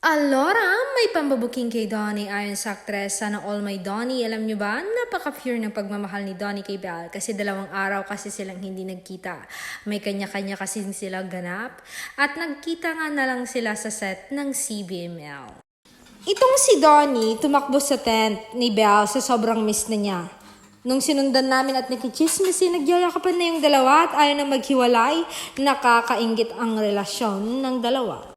Alora, may pambabuking kay Donnie ayon sa aktres. Sana all my Donnie. Alam nyo ba, napaka-pure ng pagmamahal ni Donnie kay Belle kasi 2 araw kasi silang hindi nagkita. May kanya-kanya kasi sila ganap at nagkita nga na lang sila sa set ng CBML. Itong si Donnie tumakbo sa tent ni Belle sa sobrang miss na niya. Nung sinundan namin at nakichismisin, nagyayakapan na yung dalawa at ayaw na maghiwalay, nakakaingit ang relasyon ng dalawa.